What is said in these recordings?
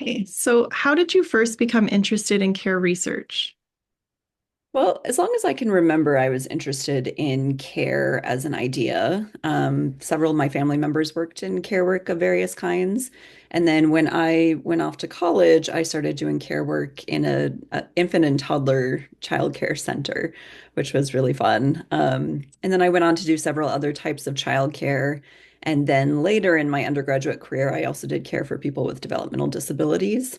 Okay, so how did you first become interested in care research? Well, as long as I can remember, I was interested in care as an idea. Several of my family members worked in care work of various kinds. And then when I went off to college, I started doing care work in a infant and toddler child care center, which was really fun. And then I went on to do several other types of child care. And then later in my undergraduate career, I also did care for people with developmental disabilities.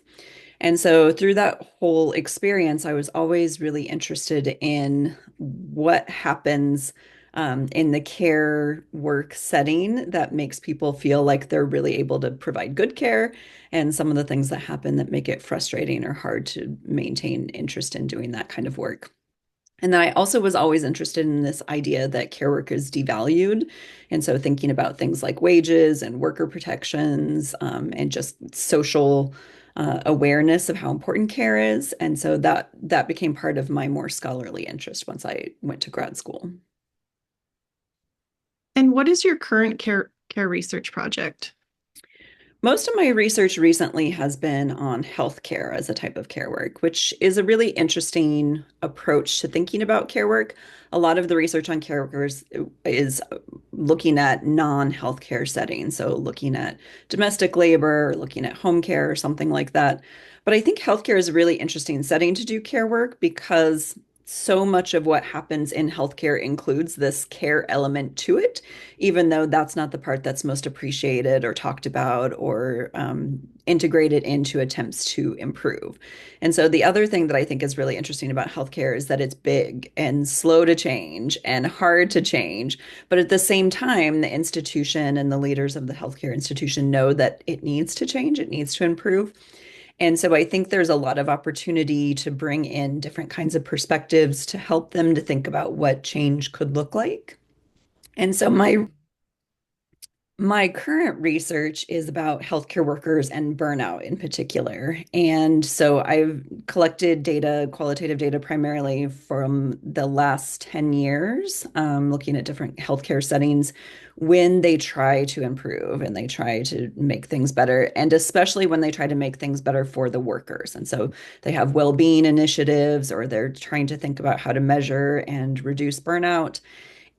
And so through that whole experience, I was always really interested in what happens in the care work setting that makes people feel like they're really able to provide good care, and some of the things that happen that make it frustrating or hard to maintain interest in doing that kind of work. And then I also was always interested in this idea that care work is devalued. And so thinking about things like wages and worker protections and just social awareness of how important care is. And so that became part of my more scholarly interest once I went to grad school. And what is your current care research project? Most of my research recently has been on healthcare as a type of care work, which is a really interesting approach to thinking about care work. A lot of the research on care workers is looking at non-healthcare settings, so looking at domestic labor, looking at home care or something like that. But I think healthcare is a really interesting setting to do care work because so much of what happens in healthcare includes this care element to it, even though that's not the part that's most appreciated or talked about or integrated into attempts to improve. And so the other thing that I think is really interesting about healthcare is that it's big and slow to change and hard to change. But at the same time, the institution and the leaders of the healthcare institution know that it needs to change, it needs to improve. And so I think there's a lot of opportunity to bring in different kinds of perspectives to help them to think about what change could look like. And so my current research is about healthcare workers and burnout in particular. And so I've collected data, qualitative data primarily from the last 10 years, looking at different healthcare settings when they try to improve and they try to make things better, and especially when they try to make things better for the workers. And so they have well-being initiatives or they're trying to think about how to measure and reduce burnout.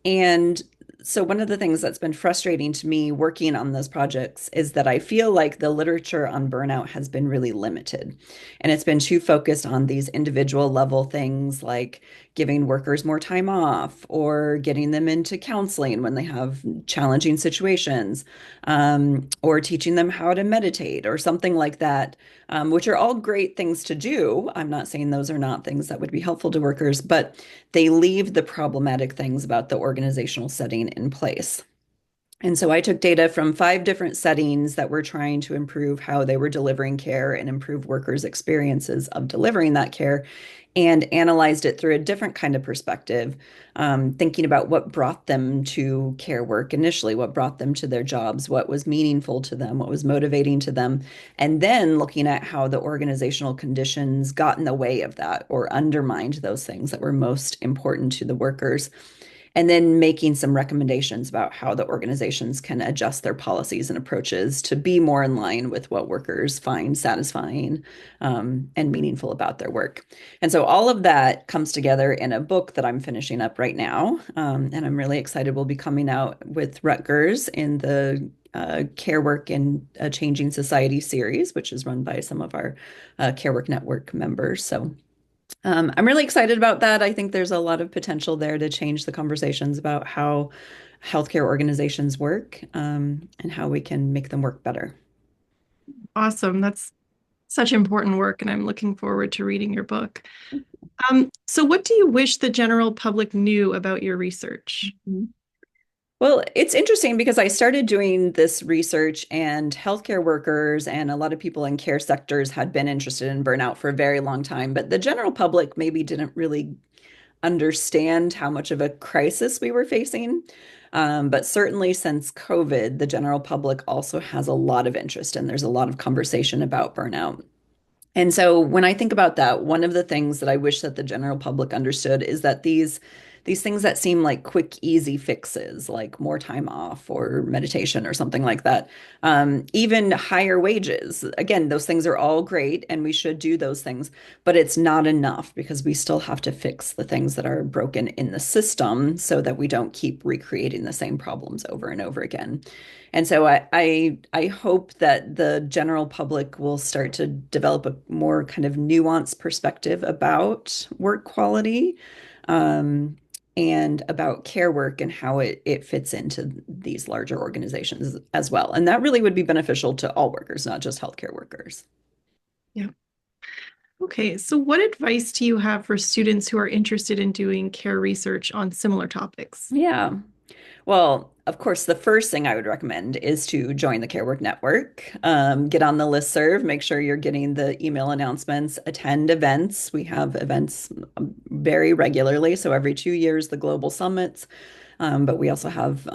And so, one of the things that's been frustrating to me working on those projects is that I feel like the literature on burnout has been really limited. And it's been too focused on these individual level things like giving workers more time off or getting them into counseling when they have challenging situations, or teaching them how to meditate or something like that, which are all great things to do. I'm not saying those are not things that would be helpful to workers, but they leave the problematic things about the organizational setting in place. And so I took data from 5 different settings that were trying to improve how they were delivering care and improve workers' experiences of delivering that care, and analyzed it through a different kind of perspective, thinking about what brought them to care work initially, what brought them to their jobs, what was meaningful to them, what was motivating to them, and then looking at how the organizational conditions got in the way of that or undermined those things that were most important to the workers, and then making some recommendations about how the organizations can adjust their policies and approaches to be more in line with what workers find satisfying, and meaningful about their work. And so all of that comes together in a book that I'm finishing up right now. And I'm really excited. We'll be coming out with Rutgers in the Care Work in a Changing Society series, which is run by some of our Care Work Network members. So I'm really excited about that. I think there's a lot of potential there to change the conversations about how healthcare organizations work, and how we can make them work better. Awesome. That's such important work, and I'm looking forward to reading your book. So what do you wish the general public knew about your research? Well, it's interesting because I started doing this research, and healthcare workers and a lot of people in care sectors had been interested in burnout for a very long time, but the general public maybe didn't really understand how much of a crisis we were facing. But certainly since COVID, the general public also has a lot of interest and there's a lot of conversation about burnout. And so when I think about that, one of the things that I wish that the general public understood is that these these things that seem like quick, easy fixes, like more time off or meditation or something like that. Even higher wages. Again, those things are all great and we should do those things, but it's not enough because we still have to fix the things that are broken in the system so that we don't keep recreating the same problems over and over again. And so I hope that the general public will start to develop a more kind of nuanced perspective about work quality, um, and about care work and how it fits into these larger organizations as well. And that really would be beneficial to all workers, not just healthcare workers. Yeah. Okay, so what advice do you have for students who are interested in doing care research on similar topics? Yeah. Well, of course, the first thing I would recommend is to join the Care Work Network. Get on the listserv, make sure you're getting the email announcements, attend events. We have events very regularly. So every 2 years, the global summits. But we also have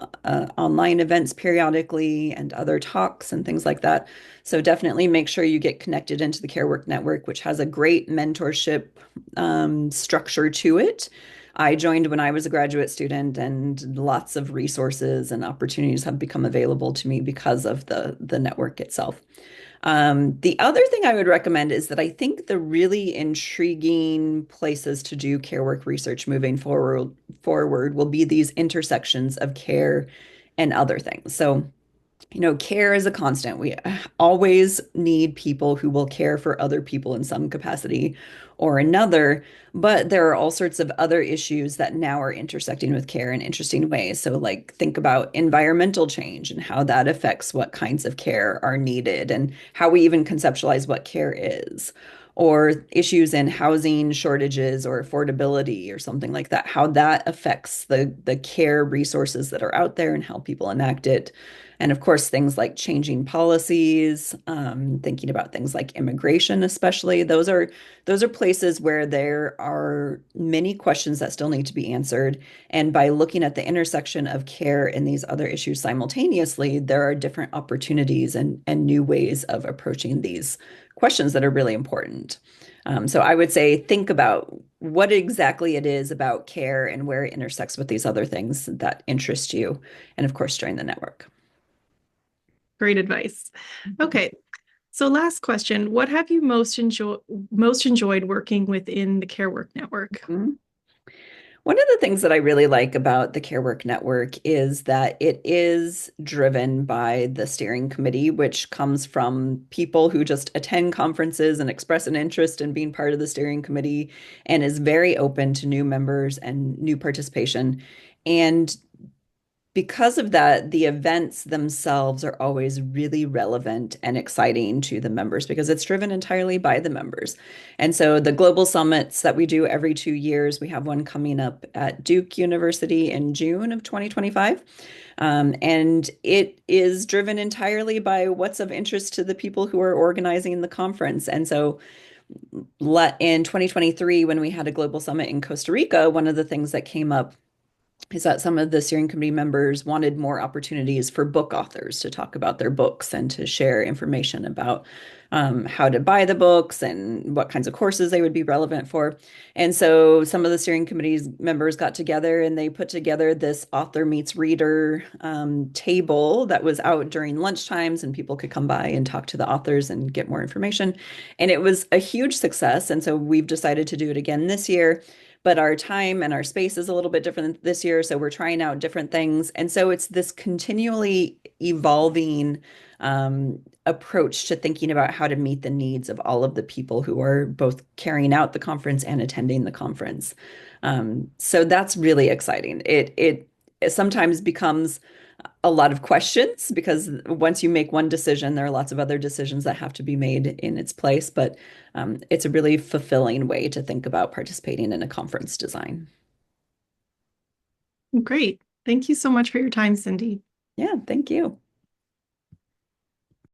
online events periodically and other talks and things like that. So definitely make sure you get connected into the Care Work Network, which has a great mentorship structure to it. I joined when I was a graduate student, and lots of resources and opportunities have become available to me because of the network itself. The other thing I would recommend is that I think the really intriguing places to do care work research moving forward will be these intersections of care and other things. So care is a constant. We always need people who will care for other people in some capacity or another, but there are all sorts of other issues that now are intersecting with care in interesting ways. So, like, think about environmental change and how that affects what kinds of care are needed and how we even conceptualize what care is. Or issues in housing shortages or affordability or something like that, how that affects the care resources that are out there and how people enact it. And of course, things like changing policies, thinking about things like immigration, especially. Those are places where there are many questions that still need to be answered. And by looking at the intersection of care and these other issues simultaneously, there are different opportunities and new ways of approaching these questions that are really important. So I would say think about what exactly it is about care and where it intersects with these other things that interest you. And of course, join the network. Great advice. Okay, so last question, what have you most enjoyed working within the Care Work Network? Mhm. One of the things that I really like about the Care Work Network is that it is driven by the steering committee, which comes from people who just attend conferences and express an interest in being part of the steering committee and is very open to new members and new participation. And because of that, the events themselves are always really relevant and exciting to the members because it's driven entirely by the members. And so the global summits that we do every 2 years, we have one coming up at Duke University in June of 2025. And it is driven entirely by what's of interest to the people who are organizing the conference. And so in 2023, when we had a global summit in Costa Rica, one of the things that came up is that some of the steering committee members wanted more opportunities for book authors to talk about their books and to share information about how to buy the books and what kinds of courses they would be relevant for. And so some of the steering committee's members got together and they put together this author meets reader table that was out during lunch times, and people could come by and talk to the authors and get more information. And it was a huge success. And so we've decided to do it again this year, but our time and our space is a little bit different this year. So we're trying out different things. And so it's this continually evolving approach to thinking about how to meet the needs of all of the people who are both carrying out the conference and attending the conference. So that's really exciting. It sometimes becomes a lot of questions because once you make one decision, there are lots of other decisions that have to be made in its place. But it's a really fulfilling way to think about participating in a conference design. Great. Thank you so much for your time, Cindy. Yeah, thank you.